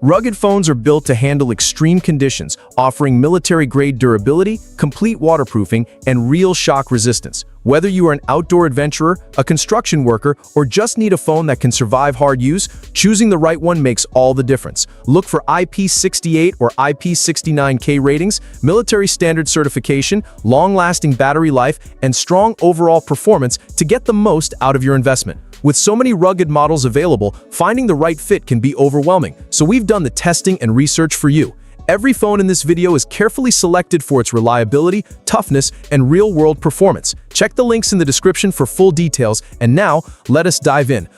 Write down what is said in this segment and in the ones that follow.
Rugged phones are built to handle extreme conditions, offering military-grade durability, complete waterproofing, and real shock resistance. Whether you are an outdoor adventurer, a construction worker, or just need a phone that can survive hard use, choosing the right one makes all the difference. Look for IP68 or IP69K ratings, military standard certification, long-lasting battery life, and strong overall performance to get the most out of your investment. With so many rugged models available, finding the right fit can be overwhelming, so we've done the testing and research for you. Every phone in this video is carefully selected for its reliability, toughness, and real-world performance. Check the links in the description for full details, and now, let us dive in.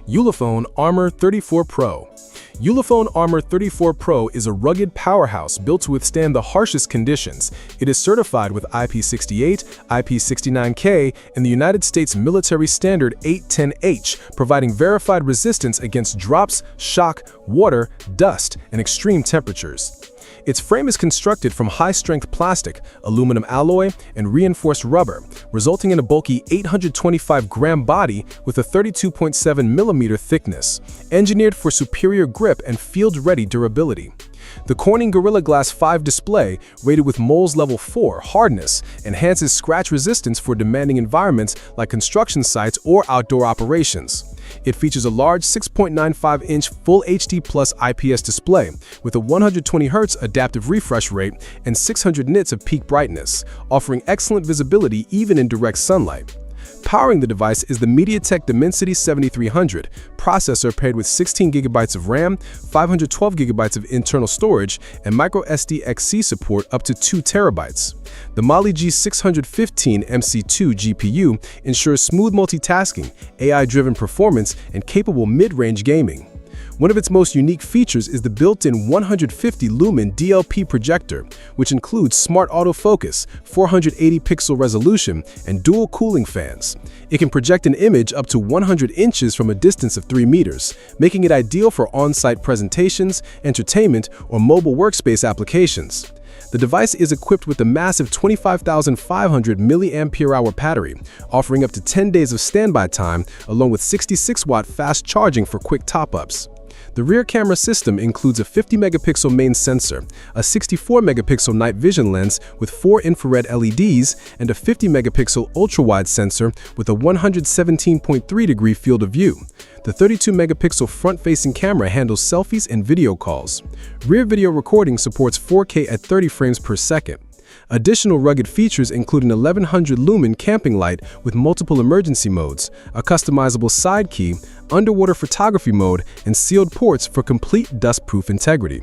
Ulefone Armor 34 Pro. Ulefone Armor 34 Pro is a rugged powerhouse built to withstand the harshest conditions. It is certified with IP68, IP69K, and the United States Military Standard 810H, providing verified resistance against drops, shock, water, dust, and extreme temperatures. Its frame is constructed from high-strength plastic, aluminum alloy, and reinforced rubber, resulting in a bulky 825-gram body with a 32.7mm thickness, engineered for superior grip and field-ready durability. The Corning Gorilla Glass 5 display, rated with Mols Level 4 hardness, enhances scratch resistance for demanding environments like construction sites or outdoor operations. It features a large 6.95-inch Full HD Plus IPS display with a 120Hz adaptive refresh rate and 600 nits of peak brightness, offering excellent visibility even in direct sunlight. Powering the device is the MediaTek Dimensity 7300 processor paired with 16GB of RAM, 512GB of internal storage, and microSD-XC support up to 2TB. The Mali G615 MC2 GPU ensures smooth multitasking, AI-driven performance, and capable mid-range gaming. One of its most unique features is the built-in 150-lumen DLP projector, which includes smart autofocus, 480-pixel resolution, and dual cooling fans. It can project an image up to 100 inches from a distance of 3 meters, making it ideal for on-site presentations, entertainment, or mobile workspace applications. The device is equipped with a massive 25,500 mAh battery, offering up to 10 days of standby time, along with 66-watt fast charging for quick top-ups. The rear camera system includes a 50-megapixel main sensor, a 64-megapixel night vision lens with 4 infrared LEDs, and a 50-megapixel ultra-wide sensor with a 117.3-degree field of view. The 32-megapixel front-facing camera handles selfies and video calls. Rear video recording supports 4K at 30 frames per second. Additional rugged features include an 1100-lumen camping light with multiple emergency modes, a customizable side key, underwater photography mode, and sealed ports for complete dust-proof integrity.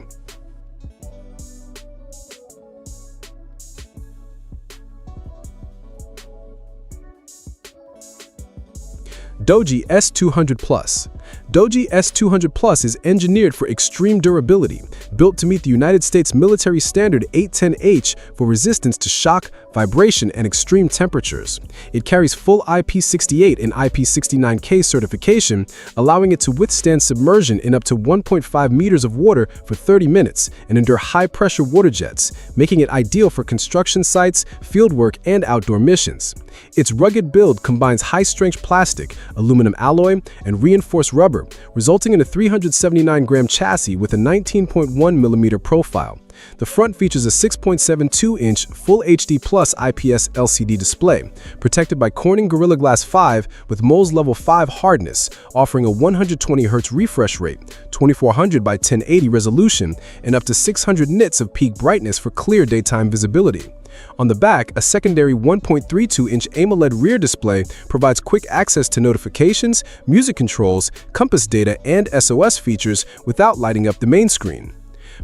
DOOGEE S200 Plus. DOOGEE S200 Plus is engineered for extreme durability, built to meet the United States Military Standard 810H for resistance to shock, vibration, and extreme temperatures. It carries full IP68 and IP69K certification, allowing it to withstand submersion in up to 1.5 meters of water for 30 minutes and endure high-pressure water jets, making it ideal for construction sites, fieldwork, and outdoor missions. Its rugged build combines high-strength plastic, aluminum alloy, and reinforced rubber, resulting in a 379-gram chassis with a 19.1mm profile. The front features a 6.72-inch Full HD Plus IPS LCD display, protected by Corning Gorilla Glass 5 with Mols Level 5 hardness, offering a 120Hz refresh rate, 2400 by 1080 resolution, and up to 600 nits of peak brightness for clear daytime visibility. On the back, a secondary 1.32-inch AMOLED rear display provides quick access to notifications, music controls, compass data, and SOS features without lighting up the main screen.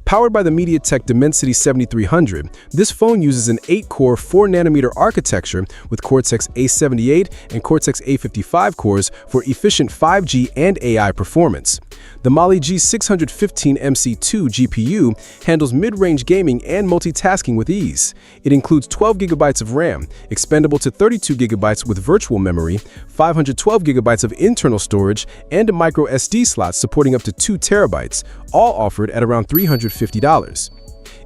Powered by the MediaTek Dimensity 7300, this phone uses an 8-core 4nm architecture with Cortex-A78 and Cortex-A55 cores for efficient 5G and AI performance. The Mali G615 MC2 GPU handles mid-range gaming and multitasking with ease. It includes 12GB of RAM, expandable to 32GB with virtual memory, 512GB of internal storage, and a microSD slot supporting up to 2TB, all offered at around $350.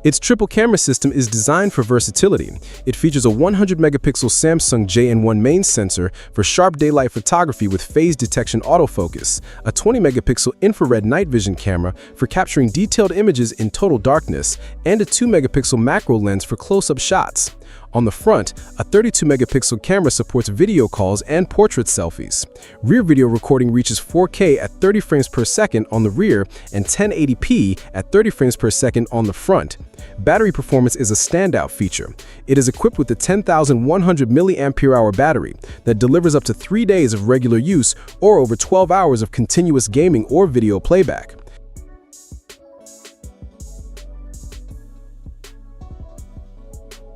Its triple camera system is designed for versatility. It features a 100-megapixel Samsung JN1 main sensor for sharp daylight photography with phase detection autofocus, a 20-megapixel infrared night vision camera for capturing detailed images in total darkness, and a 2-megapixel macro lens for close-up shots. On the front, a 32-megapixel camera supports video calls and portrait selfies. Rear video recording reaches 4K at 30 frames per second on the rear and 1080p at 30 frames per second on the front. Battery performance is a standout feature. It is equipped with a 10,100 mAh battery that delivers up to 3 days of regular use or over 12 hours of continuous gaming or video playback.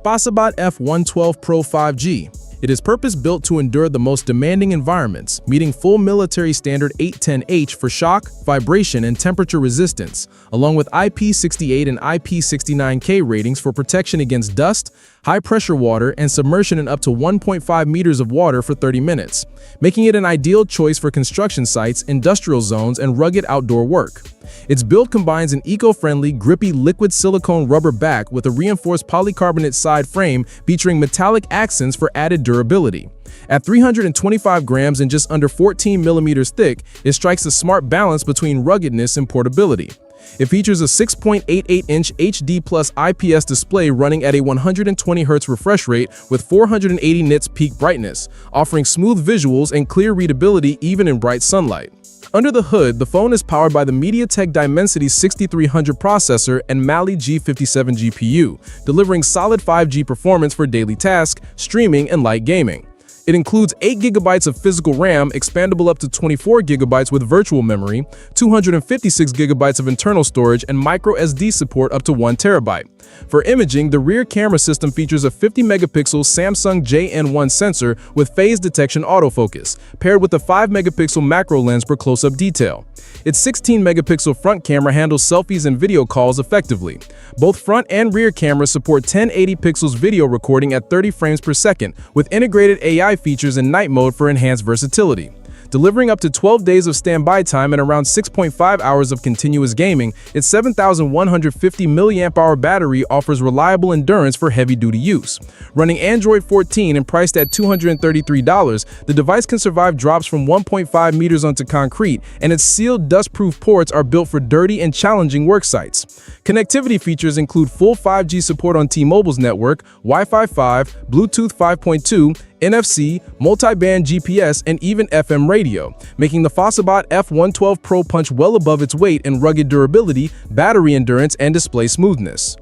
FOSSIBOT F112 Pro 5G. It is purpose-built to endure the most demanding environments, meeting full military standard 810H for shock, vibration, and temperature resistance, along with IP68 and IP69K ratings for protection against dust, high-pressure water, and submersion in up to 1.5 meters of water for 30 minutes, making it an ideal choice for construction sites, industrial zones, and rugged outdoor work. Its build combines an eco-friendly, grippy liquid silicone rubber back with a reinforced polycarbonate side frame featuring metallic accents for added durability. At 325 grams and just under 14 millimeters thick, it strikes a smart balance between ruggedness and portability. It features a 6.88-inch HD Plus IPS display running at a 120 Hz refresh rate with 480 nits peak brightness, offering smooth visuals and clear readability even in bright sunlight. Under the hood, the phone is powered by the MediaTek Dimensity 6300 processor and Mali G57 GPU, delivering solid 5G performance for daily tasks, streaming, and light gaming. It includes 8 GB of physical RAM, expandable up to 24 GB with virtual memory, 256 GB of internal storage, and micro SD support up to 1 TB. For imaging, the rear camera system features a 50-megapixel Samsung JN1 sensor with phase detection autofocus, paired with a 5-megapixel macro lens for close-up detail. Its 16-megapixel front camera handles selfies and video calls effectively. Both front and rear cameras support 1080 pixels video recording at 30 frames per second, with integrated AI features in night mode for enhanced versatility. Delivering up to 12 days of standby time and around 6.5 hours of continuous gaming, its 7,150 mAh battery offers reliable endurance for heavy-duty use. Running Android 14 and priced at $233, the device can survive drops from 1.5 meters onto concrete, and its sealed dust-proof ports are built for dirty and challenging work sites. Connectivity features include full 5G support on T-Mobile's network, Wi-Fi 5, Bluetooth 5.2, NFC, multi-band GPS, and even FM radio, making the FOSSIBOT F112 Pro punch well above its weight in rugged durability, battery endurance, and display smoothness.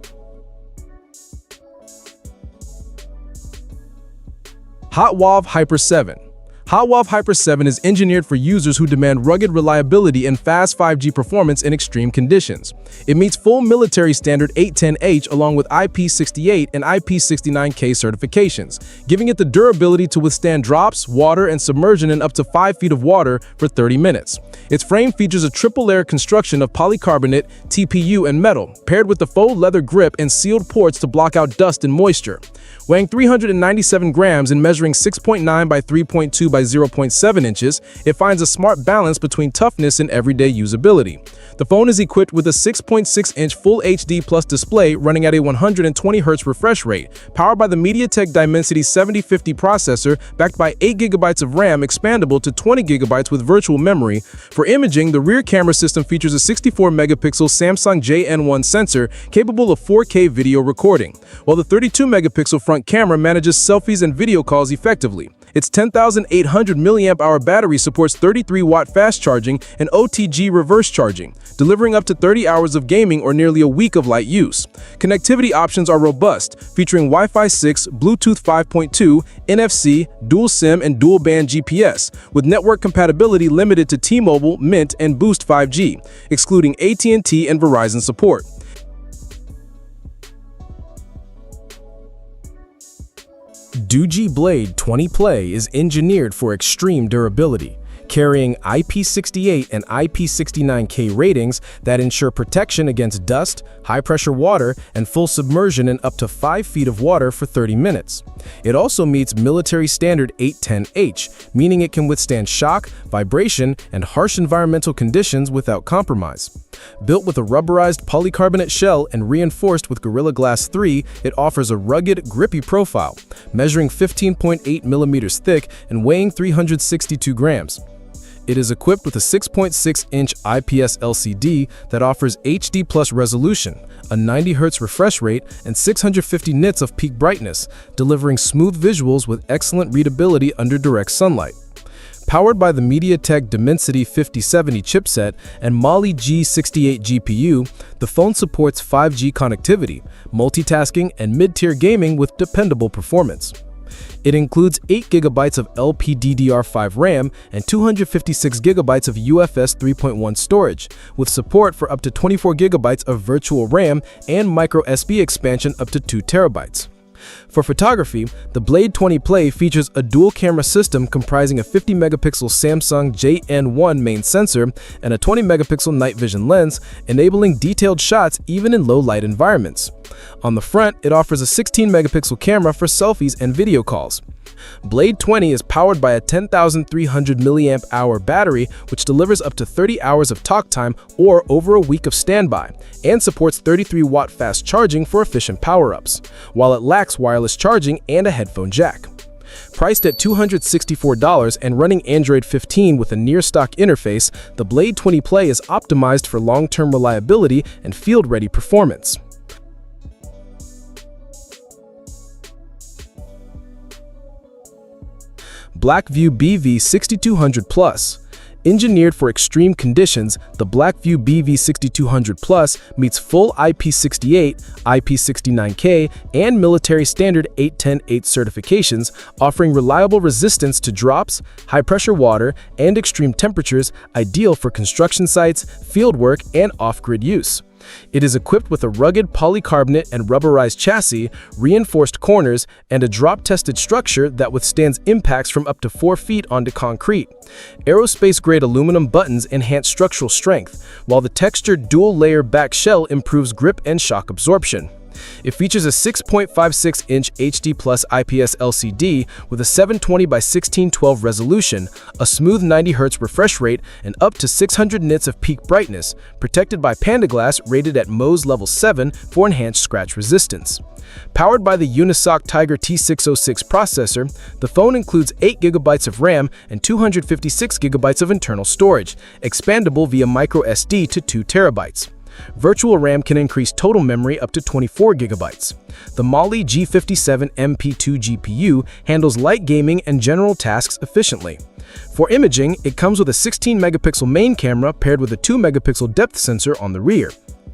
HOTWAV Hyper 7. HOTWAV Hyper 7 is engineered for users who demand rugged reliability and fast 5G performance in extreme conditions. It meets full military standard 810H along with IP68 and IP69K certifications, giving it the durability to withstand drops, water, and submersion in up to 5 feet of water for 30 minutes. Its frame features a triple-layer construction of polycarbonate, TPU, and metal, paired with the faux leather grip and sealed ports to block out dust and moisture. Weighing 397 grams and measuring 6.9 by 3.2 by 0.7 inches, it finds a smart balance between toughness and everyday usability. The phone is equipped with a 6.6-inch Full HD Plus display running at a 120 Hz refresh rate, powered by the MediaTek Dimensity 7050 processor, backed by 8 GB of RAM expandable to 20 GB with virtual memory. For imaging, the rear camera system features a 64-megapixel Samsung JN1 sensor capable of 4K video recording, while the 32-megapixel front camera manages selfies and video calls effectively. Its 10,800 mAh battery supports 33-watt fast charging and OTG reverse charging, delivering up to 30 hours of gaming or nearly a week of light use. Connectivity options are robust, featuring Wi-Fi 6, Bluetooth 5.2, NFC, dual SIM, and dual-band GPS, with network compatibility limited to T-Mobile, Mint, and Boost 5G, excluding AT&T and Verizon support. DOOGEE Blade 20 Play is engineered for extreme durability, carrying IP68 and IP69K ratings that ensure protection against dust, high-pressure water, and full submersion in up to 5 feet of water for 30 minutes. It also meets military standard 810H, meaning it can withstand shock, vibration, and harsh environmental conditions without compromise. Built with a rubberized polycarbonate shell and reinforced with Gorilla Glass 3, it offers a rugged, grippy profile, measuring 15.8 millimeters thick and weighing 362 grams. It is equipped with a 6.6-inch IPS LCD that offers HD Plus resolution, a 90 Hz refresh rate, and 650 nits of peak brightness, delivering smooth visuals with excellent readability under direct sunlight. Powered by the MediaTek Dimensity 5070 chipset and Mali G68 GPU, the phone supports 5G connectivity, multitasking, and mid-tier gaming with dependable performance. It includes 8 GB of LPDDR5 RAM and 256 GB of UFS 3.1 storage, with support for up to 24 GB of virtual RAM and microSD expansion up to 2 TB. For photography, the Blade 20 Play features a dual-camera system comprising a 50-megapixel Samsung JN1 main sensor and a 20-megapixel night vision lens, enabling detailed shots even in low-light environments. On the front, it offers a 16-megapixel camera for selfies and video calls. Blade 20 is powered by a 10,300 mAh battery, which delivers up to 30 hours of talk time or over a week of standby, and supports 33-watt fast charging for efficient power-ups, while it lacks wireless charging and a headphone jack. Priced at $264 and running Android 15 with a near-stock interface, the Blade 20 Play is optimized for long-term reliability and field-ready performance. Blackview BV6200 Plus. Engineered for extreme conditions, the Blackview BV6200 Plus meets full IP68, IP69K, and military standard 810H certifications, offering reliable resistance to drops, high-pressure water, and extreme temperatures, ideal for construction sites, fieldwork, and off-grid use. It is equipped with a rugged polycarbonate and rubberized chassis, reinforced corners, and a drop-tested structure that withstands impacts from up to 4 feet onto concrete. Aerospace-grade aluminum buttons enhance structural strength, while the textured dual-layer back shell improves grip and shock absorption. It features a 6.56-inch HD Plus IPS LCD with a 720 by 1612 resolution, a smooth 90 Hz refresh rate, and up to 600 nits of peak brightness, protected by Panda Glass rated at Mohs Level 7 for enhanced scratch resistance. Powered by the Unisoc Tiger T606 processor, the phone includes 8 GB of RAM and 256 GB of internal storage, expandable via microSD to 2 TB. Virtual RAM can increase total memory up to 24 GB. The Mali G57 MP2 GPU handles light gaming and general tasks efficiently. For imaging, it comes with a 16-megapixel main camera paired with a 2-megapixel depth sensor on the rear.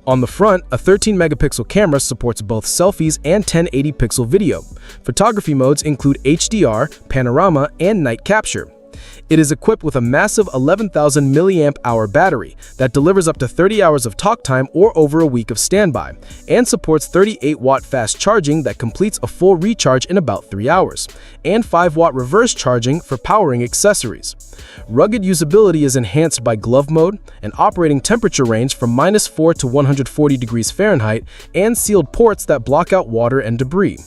On the front, a 13-megapixel camera supports both selfies and 1080-pixel video. Photography modes include HDR, panorama, and night capture. It is equipped with a massive 11,000 mAh battery that delivers up to 30 hours of talk time or over a week of standby, and supports 38-watt fast charging that completes a full recharge in about 3 hours, and 5-watt reverse charging for powering accessories. Rugged usability is enhanced by glove mode, an operating temperature range from -4 to 140 degrees Fahrenheit, and sealed ports that block out water and debris.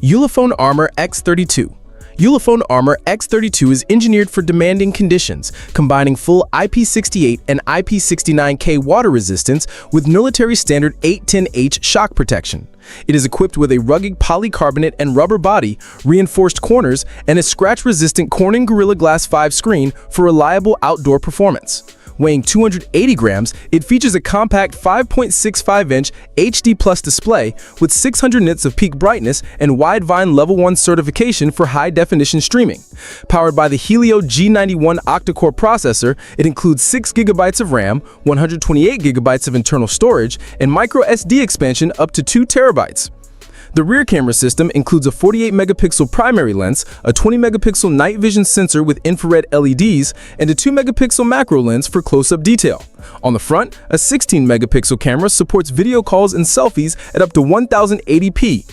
Ulefone Armor X32. Ulefone Armor X32 is engineered for demanding conditions, combining full IP68 and IP69K water resistance with military standard 810H shock protection. It is equipped with a rugged polycarbonate and rubber body, reinforced corners, and a scratch-resistant Corning Gorilla Glass 5 screen for reliable outdoor performance. Weighing 280 grams, it features a compact 5.65-inch HD Plus display with 600 nits of peak brightness and Widevine Level 1 certification for high-definition streaming. Powered by the Helio G91 octa-core processor, it includes 6 GB of RAM, 128 GB of internal storage, and microSD expansion up to 2 TB. The rear camera system includes a 48-megapixel primary lens, a 20-megapixel night vision sensor with infrared LEDs, and a 2-megapixel macro lens for close-up detail. On the front, a 16-megapixel camera supports video calls and selfies at up to 1080p.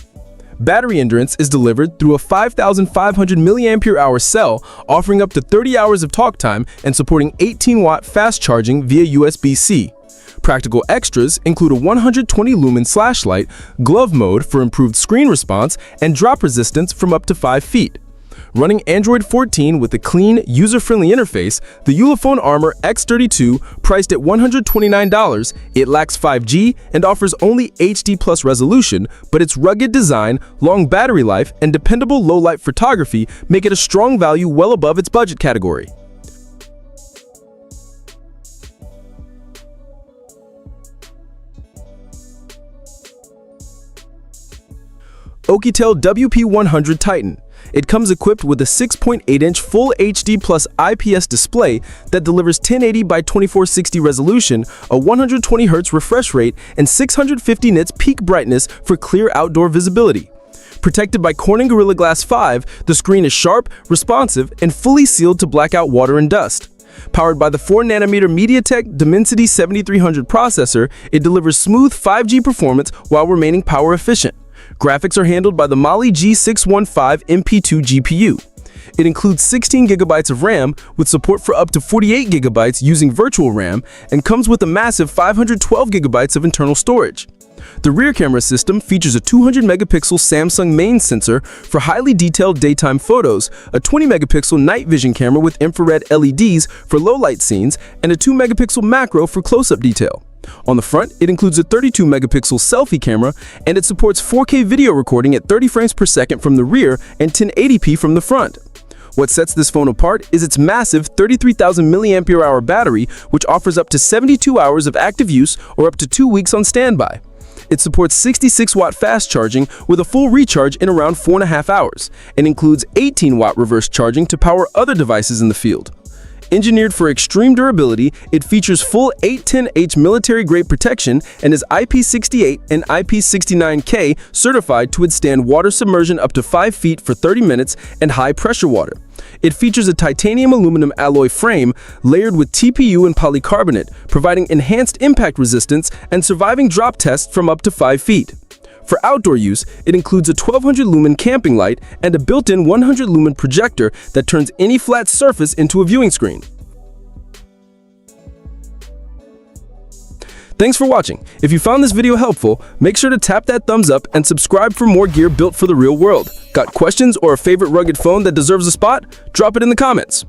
Battery endurance is delivered through a 5,500 mAh cell, offering up to 30 hours of talk time and supporting 18-watt fast charging via USB-C. Practical extras include a 120 lumen flashlight, glove mode for improved screen response, and drop resistance from up to 5 feet. Running Android 14 with a clean, user-friendly interface, the Ulefone Armor X32, priced at $129, it lacks 5G and offers only HD+ resolution, but its rugged design, long battery life, and dependable low-light photography make it a strong value well above its budget category. OUKITEL WP100 Titan. It comes equipped with a 6.8-inch Full HD Plus IPS display that delivers 1080 by 2460 resolution, a 120 Hz refresh rate, and 650 nits peak brightness for clear outdoor visibility. Protected by Corning Gorilla Glass 5, the screen is sharp, responsive, and fully sealed to black out water and dust. Powered by the 4nm MediaTek Dimensity 7300 processor, it delivers smooth 5G performance while remaining power efficient. Graphics are handled by the Mali G615 MP2 GPU. It includes 16 GB of RAM with support for up to 48 GB using virtual RAM and comes with a massive 512 GB of internal storage. The rear camera system features a 200-megapixel Samsung main sensor for highly detailed daytime photos, a 20-megapixel night vision camera with infrared LEDs for low-light scenes, and a 2-megapixel macro for close-up detail. On the front, it includes a 32-megapixel selfie camera, and it supports 4K video recording at 30 frames per second from the rear and 1080p from the front. What sets this phone apart is its massive 33,000 mAh battery, which offers up to 72 hours of active use or up to 2 weeks on standby. It supports 66-watt fast charging with a full recharge in around 4.5 hours, and includes 18-watt reverse charging to power other devices in the field. Engineered for extreme durability, it features full 810H military-grade protection and is IP68 and IP69K certified to withstand water submersion up to 5 feet for 30 minutes and high-pressure water. It features a titanium aluminum alloy frame layered with TPU and polycarbonate, providing enhanced impact resistance and surviving drop tests from up to 5 feet. For outdoor use, it includes a 1200 lumen camping light and a built-in 100 lumen projector that turns any flat surface into a viewing screen. Thanks for watching. If you found this video helpful, make sure to tap that thumbs up and subscribe for more gear built for the real world. Got questions or a favorite rugged phone that deserves a spot? Drop it in the comments.